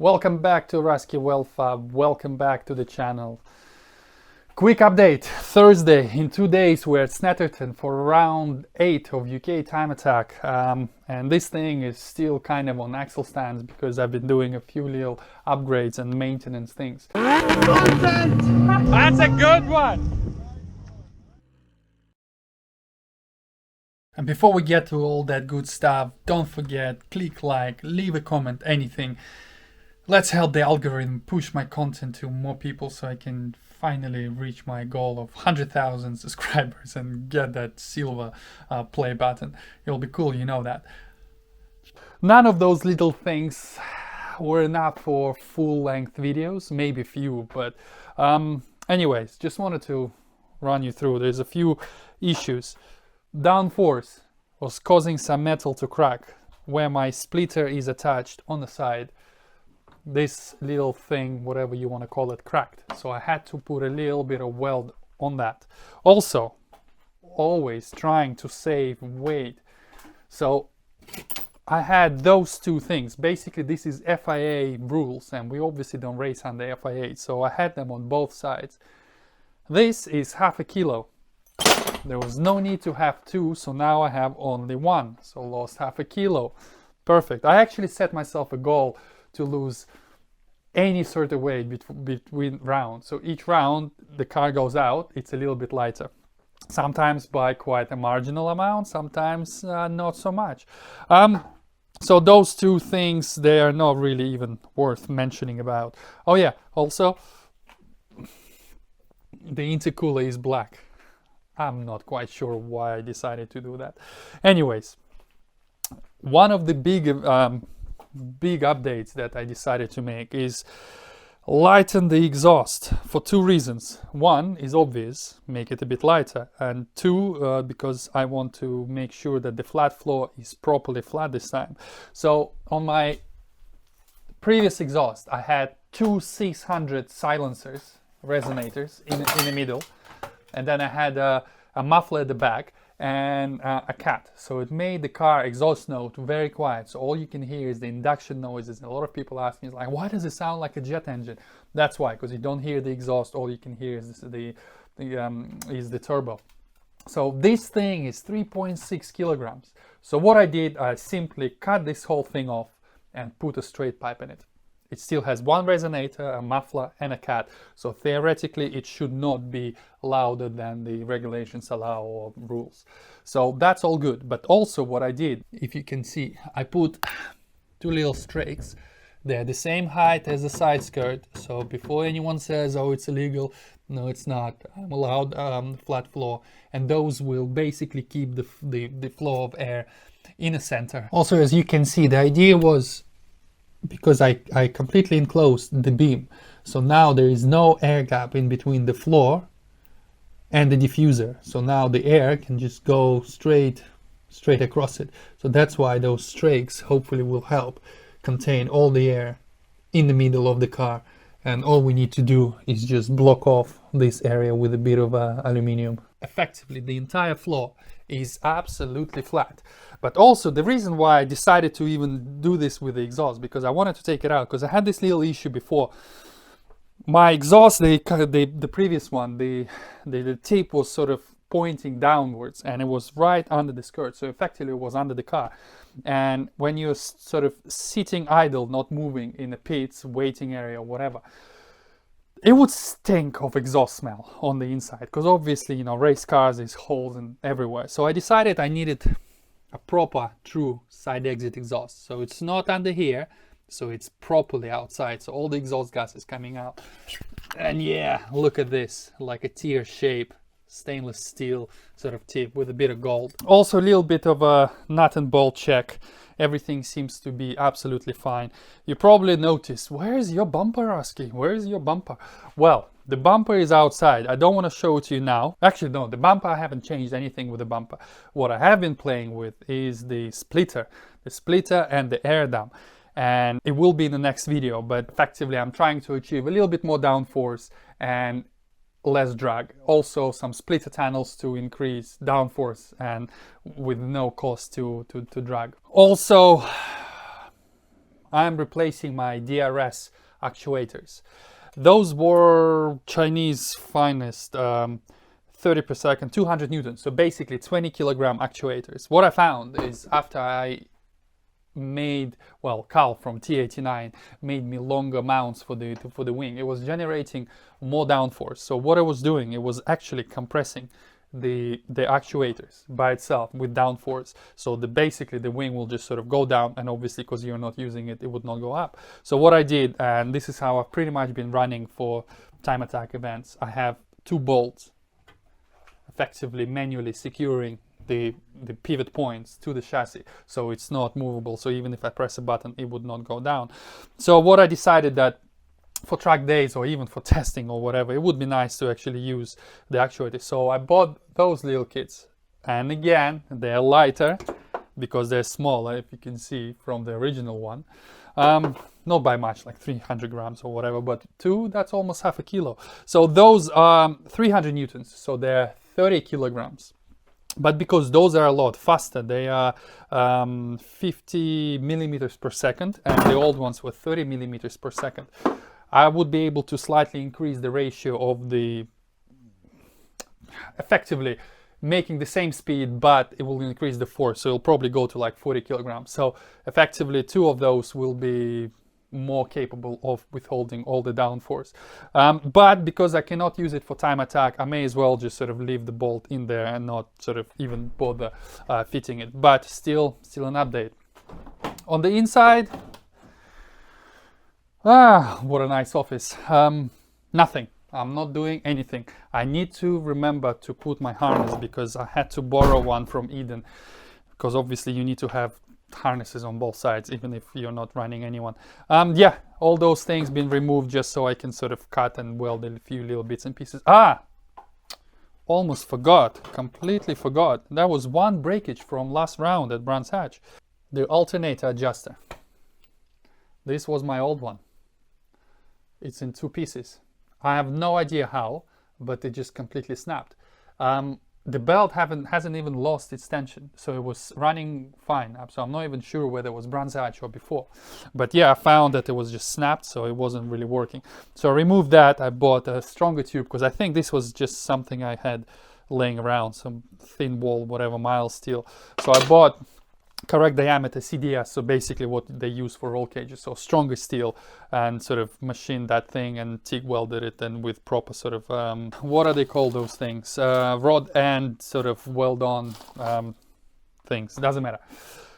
Welcome back to RuskiWeldFab. Welcome back to the channel. Quick update. Thursday, in 2 days, we're at Snetterton for round 8 of UK time attack. And this thing is still kind of on axle stands because I've been doing a few little upgrades and maintenance things. That's a good one! And before we get to all that good stuff, don't forget, click like, leave a comment, anything. Let's help the algorithm push my content to more people so I can finally reach my goal of 100,000 subscribers and get that silver play button. It'll be cool, you know that. None of those little things were enough for full-length videos, maybe a few, but anyways, just wanted to run you through. There's a few issues. Downforce was causing some metal to crack where my splitter is attached on the side. This little thing, whatever you want to call it, cracked. So I had to put a little bit of weld on that. Also, always trying to save weight. So I had those two things. Basically, this is FIA rules, and we obviously don't race under FIA. So I had them on both sides. This is half a kilo. There was no need to have two, so now I have only one. So lost half a kilo. Perfect. I actually set myself a goal to lose any sort of weight between rounds. So each round the car goes out, it's a little bit lighter. Sometimes by quite a marginal amount, sometimes not so much. So those two things, they are not really even worth mentioning about. Oh yeah, also the intercooler is black. I'm not quite sure why I decided to do that. Anyways, one of the big updates that I decided to make is lighten the exhaust for two reasons. One is obvious, make it a bit lighter, and two, because I want to make sure that the flat floor is properly flat this time. So on my previous exhaust I had two 600 silencers, resonators in the middle, and then I had a muffler at the back and a cat, so it made the car exhaust note very quiet. So all you can hear is the induction noises, and a lot of people ask me, like, why does it sound like a jet engine? That's why, because you don't hear the exhaust, all you can hear is the turbo. So this thing is 3.6 kilograms. So what I did, I simply cut this whole thing off and put a straight pipe in it. It still has one resonator, a muffler, and a cat. So theoretically, it should not be louder than the regulations allow or rules. So that's all good. But also what I did, if you can see, I put two little strakes. They're the same height as the side skirt. So before anyone says, oh, it's illegal, no, it's not. I'm allowed flat floor. And those will basically keep the flow of air in the center. Also, as you can see, the idea was, because I completely enclosed the beam, so now there is no air gap in between the floor and the diffuser. So now the air can just go straight across it. So that's why those strakes hopefully will help contain all the air in the middle of the car. And all we need to do is just block off this area with a bit of aluminium. Effectively, the entire floor is absolutely flat. But also the reason why I decided to even do this with the exhaust, because I wanted to take it out, because I had this little issue before. My exhaust, the previous one, the tip was sort of pointing downwards, and it was right under the skirt, so effectively it was under the car. And when you're sort of sitting idle, not moving in the pits, waiting area, whatever, it would stink of exhaust smell on the inside, because obviously, you know, race cars, there's holes and everywhere. So I decided I needed a proper, true side exit exhaust. So it's not under here, so it's properly outside. So all the exhaust gas is coming out. And yeah, look at this, like a tear shape, stainless steel sort of tip with a bit of gold. Also a little bit of a nut and bolt check. Everything seems to be absolutely fine. You probably noticed, where is your bumper, Rusky? Where is your bumper? Well, the bumper is outside. I don't want to show it to you now. Actually, no, the bumper, I haven't changed anything with the bumper. What I have been playing with is the splitter and the air dam. And it will be in the next video, but effectively I'm trying to achieve a little bit more downforce and less drag. Also some splitter channels to increase downforce and with no cost to drag. Also, I'm replacing my DRS actuators. Those were Chinese finest, 30 per second, 200 newtons, so basically 20 kilogram actuators. What I found is after I made, well, Carl from T89 made me longer mounts for the wing, it was generating more downforce. So what I was doing, it was actually compressing the actuators by itself with downforce. So basically the wing will just sort of go down, and obviously because you're not using it, it would not go up. So what I did, and this is how I've pretty much been running for time attack events, I have 2 bolts effectively manually securing the pivot points to the chassis, so it's not movable. So even if I press a button, it would not go down. So what I decided that for track days or even for testing or whatever, it would be nice to actually use the actuator. So I bought those little kits, and again, they're lighter because they're smaller, if you can see from the original one. Not by much, like 300 grams or whatever, but 2, that's almost half a kilo. So those are 300 newtons, so they're 30 kilograms. But because those are a lot faster, they are 50 millimeters per second, and the old ones were 30 millimeters per second. I would be able to slightly increase the ratio of the, effectively making the same speed, but it will increase the force, so it'll probably go to like 40 kilograms. So effectively 2 of those will be more capable of withholding all the downforce. But because I cannot use it for time attack, I may as well just sort of leave the bolt in there and not sort of even bother fitting it. But still an update. On the inside, what a nice office. Nothing. I'm not doing anything. I need to remember to put my harness, because I had to borrow one from Eden, because obviously you need to have harnesses on both sides even if you're not running anyone. Yeah, all those things been removed just so I can sort of cut and weld a few little bits and pieces. Almost forgot, completely forgot. That was one breakage from last round at Brands Hatch. The alternator adjuster. This was my old one. It's in 2 pieces. I have no idea how, but it just completely snapped. The belt hasn't even lost its tension, so it was running fine. So I'm not even sure whether it was Brands Hatch or before. But yeah, I found that it was just snapped, so it wasn't really working. So I removed that. I bought a stronger tube, because I think this was just something I had laying around, some thin wall, whatever, mild steel. So I bought correct diameter CDS, so basically what they use for roll cages, so stronger steel, and sort of machined that thing and TIG welded it, and with proper sort of what are they called, those things, rod and sort of weld on things, doesn't matter.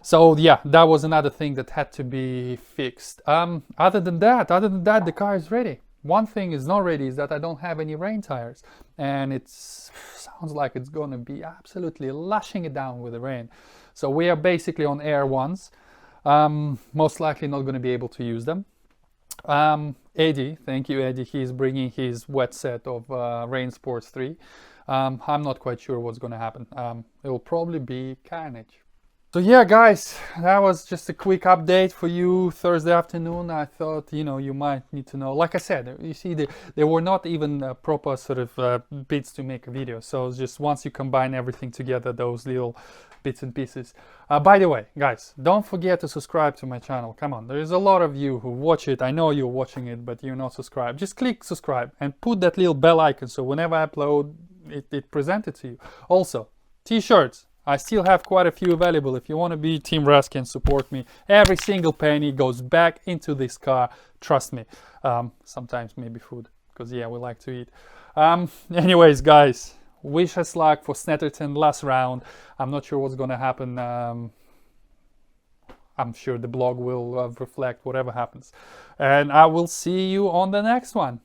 So yeah, that was another thing that had to be fixed. Other than that, the car is ready. One thing is not ready is that I don't have any rain tires, and it sounds like it's gonna be absolutely lashing it down with the rain. So we are basically on Air 1s, most likely not going to be able to use them. Eddie, thank you Eddie, he's bringing his wet set of Rain Sports 3. I'm not quite sure what's going to happen. It will probably be carnage. So yeah guys, that was just a quick update for you Thursday afternoon. I thought, you know, you might need to know. Like I said, you see, there were not even proper sort of bits to make a video. So it's just once you combine everything together, those little bits and pieces. By the way, guys, don't forget to subscribe to my channel. Come on, there is a lot of you who watch it. I know you're watching it, but you're not subscribed. Just click subscribe and put that little bell icon, so whenever I upload, it presents it to you. Also, t-shirts. I still have quite a few available. If you want to be Team Rusky and support me, every single penny goes back into this car. Trust me. Sometimes maybe food, because yeah, we like to eat. Anyways, guys, wish us luck for Snetterton last round. I'm not sure what's going to happen. I'm sure the blog will reflect whatever happens. And I will see you on the next one.